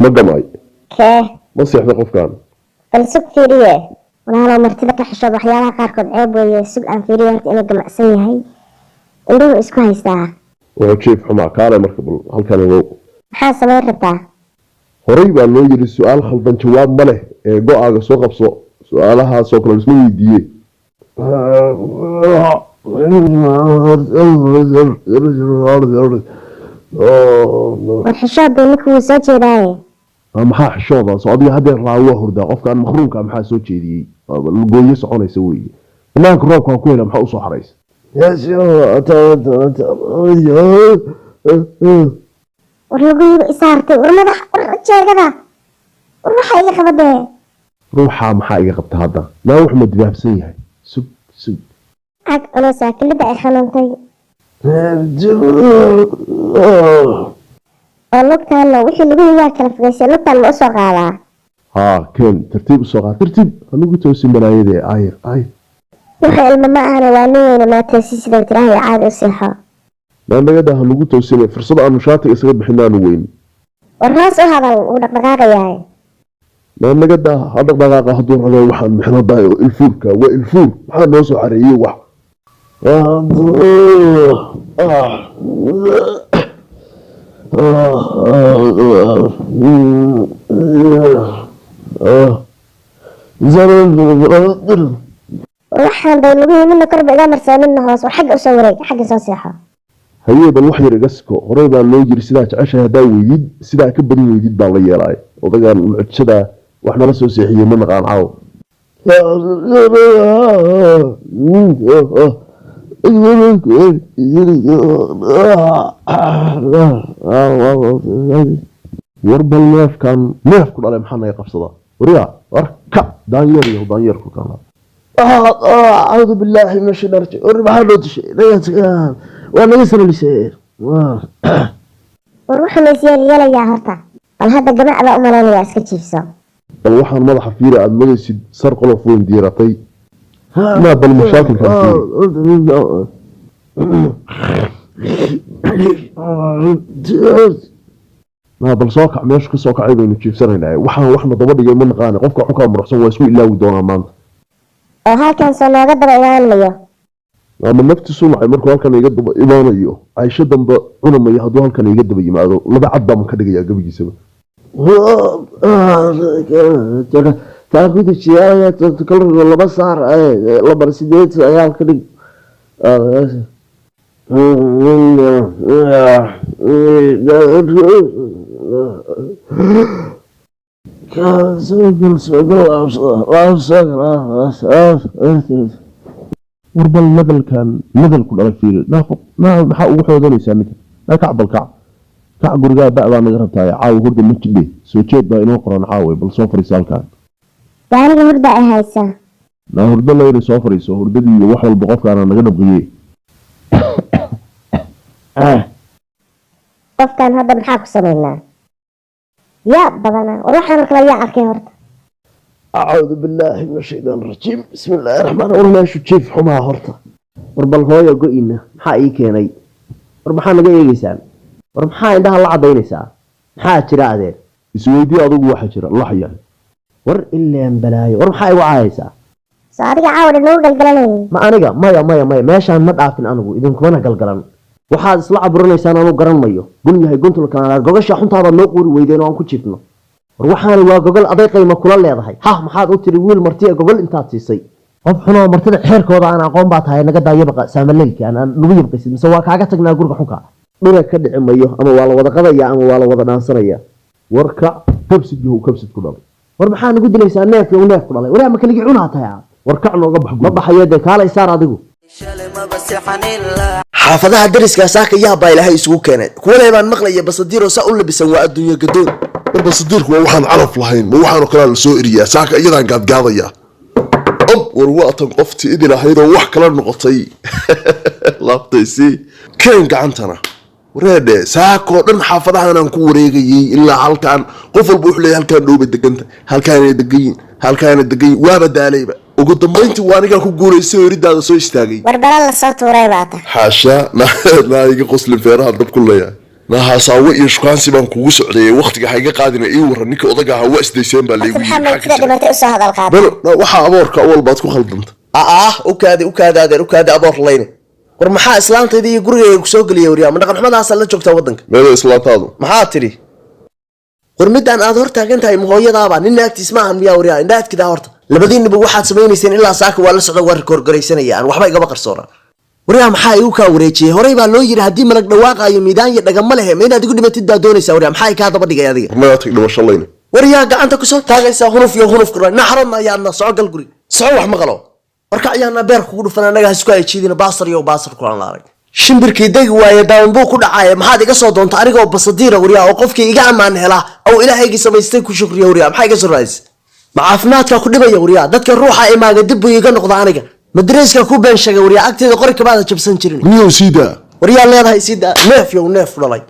ما دمعي كيه ما سيحنا قف كان فالسوق فيريه وأنا لو مرتبك حشود وحياها قاركود عيب ويسوق عن فيريه إنه جمع سيهي إنه إسكوها يستاها وشيف حما كان مركب هل كان يلو حاسة ما يربطها هريب أن يجري السؤال خلطان جواب مله قوة سوق بسوق سؤالها سوق الاسمي دي والحشود بينك وسوتي راي maxaa xishooda soo adiga hadda raawo hurda qofkan mahruumka maxaa soo jeediyay gooyo soconaysa weeye inaanka roobka ku hela maxaa u soo xarays ورلقوا إسارتي ورمضح ورجاجدا وروح أي خبده ruuxa maxaa iga qabta hadda la wax ma dibaabsan yahay sug sug عاد أنا ساكن لبعي خلنتي والله هلا وحي اللي بيجي ياكل في غيسي لبعي المقصة غالا ها كان ترتيب الصغار ترتيب أنا قلت وسيم بلايدي آي وحي الماما أنا وانوين ما تنسيش ذا تراهي عاد وصيحة لأن هذا أنا قلت وسيم فرصة أن نشاطي إسقط بحنان وين والراس هذا ودقدقاقة ياهي لأن هذا دقدقاقة هدور على واحد محنا ضايو الفولكا والفول محنا نوصل عليه واحد وحن بيلوغي منه قرب إذا مرسى منه هاس وحق أسوري حق صاصيحة هي بالوحي رقسكو قريبا لو يجري سيدا عشا هدا ويديد سيدا كبري ويديد بالله يراي وضغان العشدا وحنا رسو سيحية من نقان عاو ورب الناف كان ناف كل على محنا يقفصدا وريا وركع دانير كل كان أعوذ بالله من الشيطان الرجيم وربح الرجش وأنا يسر الشيء وروح نسيان يلا يا هرتا بل هذا الجماعة بقى أمراني يا أسكتشي فسا الوحى المضحى فيري عاد مجلس سرق له فون ديرتي ما بالمشاكل كان ما بالسوق ماشي كسوق عيبين نجيب سرنا وحنا ضبط من غاني قفك حكام مرحسن ويسوي إلا ودونا مان وها كان سنة قدر إيمان ميو من نفسي سمعي مركو هالكان يقدم إيمانيو عايشة دنب عنا ما يهدو هالكان يقدم يمادو لبا عبا من كدقيا قبل جيسبه تاخذ الشيء تكرر ولا بس صار لا برسيديت عيال كدق وربل نذل كان نذل كل ألفين نافق ما حقوق حوضنيسا نك لا كعب الكعب كعب رجال بقى ما نجربتها عاو هرد المتجدي سويتشيت بقى إنه قرن عاوي بالصوفر يسال كان يعني هرد هايسا لا هرد الله يري صوفر يسو هرد دي وحول بقف كان أنا جنب غيه قف كان هذا بنحاكو سمينا يا بدنا وروح أنا كلا يا أخي هرد أعوذ بالله من الشيطان الرجيم بسم الله الرحمن الرحيم ما شو تشوف حما هرتا وربل هويا قوينا حقي كيني وربحان لقى يجيسان وربحان عندها الله عضينيسا محا ترى ذير سويدي أضو واحد شرا الله حيان ور إلا بلاي وربحان وعايسا صاري عاود إنه قلقلني ما أنا مايا ماشان ما دعافين أنا إذا كمان قلقلن waxaad isla caburinaysan aanu garan mayo gulyahay guntul kana gogasha xuntaada loo qori weydeen oo aan ku jirno war waxaan waa gogol aday qiimo kula leedahay ha maxaad u tiri wiil martiya gogol intaad siisay qof xunoo martida xeerkooda aan aqoon baa tahay naga daayaba saamaleelka aan lagu yibqaysid mise waa kaaga tagnaa guriga xunka dhura ka dhici mayo ama waa la wada qadaya ama waa la wada dhaansanaya warka kabsid ku dhalay war maxaa nagu dilaysaa neef ku dhalay wala ma kaliya cunaa tahay warka nooga bax ma baxayo de kaala isaar adigu xaafadaha dariska saaka yaa baa ilaahay isugu keenay kuwalay baan maqlaya basadiiro sa u labisan waa adduunyo gadoon basadiirku waa waxaan calaf lahayn ma waxaanu kala la soo iriyaa saaka iyadaan gaadgaadaya war waatan qoftii idin ahayd oo wax kala noqotay laabtaysi keen gacantana wareedhe saakoo dhan xaafadahan aan ku wareegayay ilaa halkaan qof walba wuxuu leeyahay halkaan dhooba deganta halkaana degayin waaba daalayba ugu dambeyntii waa aniga ku guuleysay horidaada soo istaagay warbala la soo tuuray baata xaasha naa iga qoslin feeraha dab ku leeyahay naha saawo iyo shukaansi baan kugu socday waqtiga hayga qaadina ii waran ninka odaga ahaa waa isdayseen baa leeyahay maxamed sida dhimatay u soo hadal qaad bal waxa aboorka awal baad ku khaldanta u kaadi aboor layne war maxaa islaantayda iyo gurigayga ku soo galiyay wariyaa ma dhaqan xumadaas la joogtaa wadanka meelo islaantaadu maxaa tiri war midaan aad hor taagan tahay hooyadaaba nin naagtiis ma ahan miyaa wariyaa indhaadkida horta labadiinaba waxaad samaynayeen ilaa saaka waa la socda war korgoraysanaya aan waxba igaba qarsoona wariyaa maxaa igu kaa wareejiyay horey baa loo yiri haddii malag dhawaaqayo miidaan iyo dhagama leh ma inaad igu dhimatid baa doonaysaa wariyaa maxaa kaa daba dhigay adiga ma tag dhimasho layne wariyaa gacanta ku soo taagaysaa hunuf kula naxarad ayaadna soo gal guri soo wax maqalo warka ayaana beer kugu dhufan anaga isku ay jiidina baasar iyo baasar kulan laaray shimbirkii dagi waaye daanbuu ku dhacay maxaad iga soo doontaa anigoo basadiira wariyaa oo qofkii iga amaan hela oo ilaahaygi samaystay ku shukriyo wariyaa maxay iga soo raadis ma caafimaadka ku dhibaya wariyaa dadka ruuxa imaaga dib buu iga noqda aniga madreeska ku been sheegay wariyaa agteeda qori kabaada jabsan jirin niyo siida wariyaa leedahay sida neef dhalay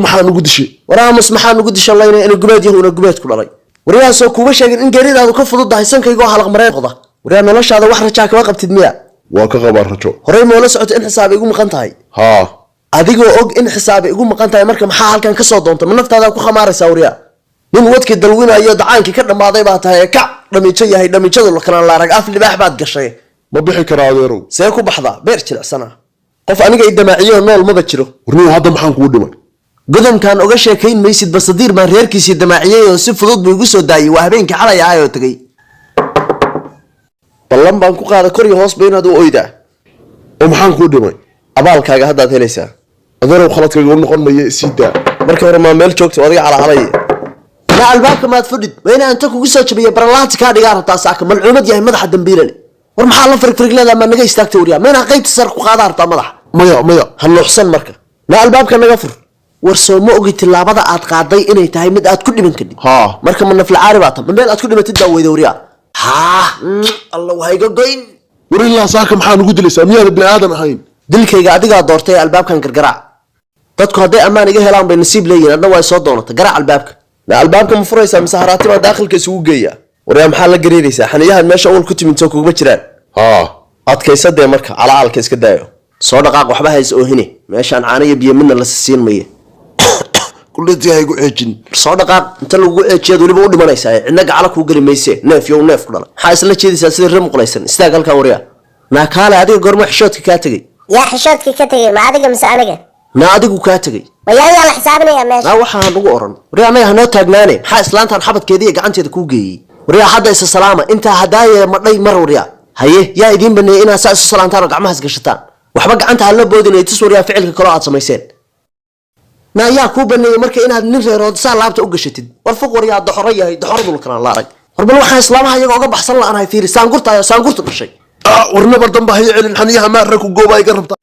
maxaa nugu dishay waraamus maxaa nugu dishay layna inuu gubeed yahay una gubeed ku dhalay wariyaa soo kuba sheegin in geeridaadu ka fududahay sankayga halaq mareen qoda wariyaa noloshaada wax rajaa kama qabtid miya waa ka qabaa rajo horey moola socoto in xisaab igu maqan tahay haa adigoo og in xisaab igu maqan tahay marka maxaa halkan ka soo doonta ma naftaada ku khamaaraysaa wariyaa nin wadkii dalwinayo dacaankii ka dhammaaday baa tahay kac dhamijo yahay dhamijadu lakana laarag af libaax baad gashay ma bixi karaa adeerow see ku baxdaa beer jilicsana qof aniga idamaaciyo nool maba jiro warniyo hadda maxaan kugu dhimay godamkan oga sheekayn maysid basadiir baan reerkiisii damaaciyey oo si fudud buu igu soo daayay waa habeenkii xalay ahay oo tagay ballan baan ku qaada kor iyo hoos ba inaad u oydaa oo maxaan kugu dhimay abaalkaaga haddaad helaysaa adeerow khaladkayga u noqon maya siida markii hore maa meel joogta adiga calacalay na albaabka maad fadhid waa inaan inta kugu soo jabiyay barlaanti kaa dhigaa rabtaa saaka malcuumad yahay madaxa dambiilane war maxaa la firigleedaa maa naga istaagta wariyaa ma inaan qaybta sar ku qaadaa rabtaa madaxa maya ha nuuxsan marka na albaabka naga fur war soo ma ogi tilaabada aad qaaday inay tahay mid aad ku dhiman kadib haa marka ma naflacaari baa tan ma meel aad ku dhimatid baa weyda wariyaa haa allah hayga goyn war ilaa saaka maxaa nugu dilaysaa miyaada bini aadan ahayn dilkayga adigaa doortay albaabkan gargaraac dadku hadday ammaan iga helaan bay nasiib leeyihin adna waa soo doonata garaac albaabka na albaabka ma furaysaa mise haraati baa daakilka isugu geeyaa waryaa maxaa la gariiraysaa xaniyahan meesha awal ku timid soo kuguma jiraan haa adkaysadee marka calacalka iska daayo soo dhaqaaq waxba hays oohine meeshaan caano iyo biyo midna la siin maye kuletii haygu ceejin soo dhaqaaq inta lagugu ceejiyaad weliba u dhimanaysaa cidna gacala kuu geli mayse neef ku dhala maxaa isla jeedaysaa sidii ree muqlaysan istaag halkan waryaa naa kaale adiga goorma xishoodka kaa tegay yaa xishoodkii ka tegay ma adiga mise aniga naa adigu kaa tegay ma yaa la xisaabinaya meesha naa waxaan ugu oran waryaa anaga hanoo taagnaane maxaa islaantan xabadkeeda iyo gacanteeda kuu geeyey waryaa hadda isa salaama intaa hadaaye madhay mar waryaa haye yaa idiin baneeyey inaad saa isu salaantaan oo gacmahaas gashataan waxba gacanta hala boodinay tus waryaa ficilka kaloo aad samayseen naa yaa kuu baneeyey marka inaad nin reerood saa laabta u gashatid war fuq waryaa doxoro yahay doxoradul kanaan laarag war bal waxaan islaamaha iyaga oga baxsan la'anahay fiiri saangurta dhashay warna bardan baa hay celin xaniyaha maarra ku gooba iga rabtaa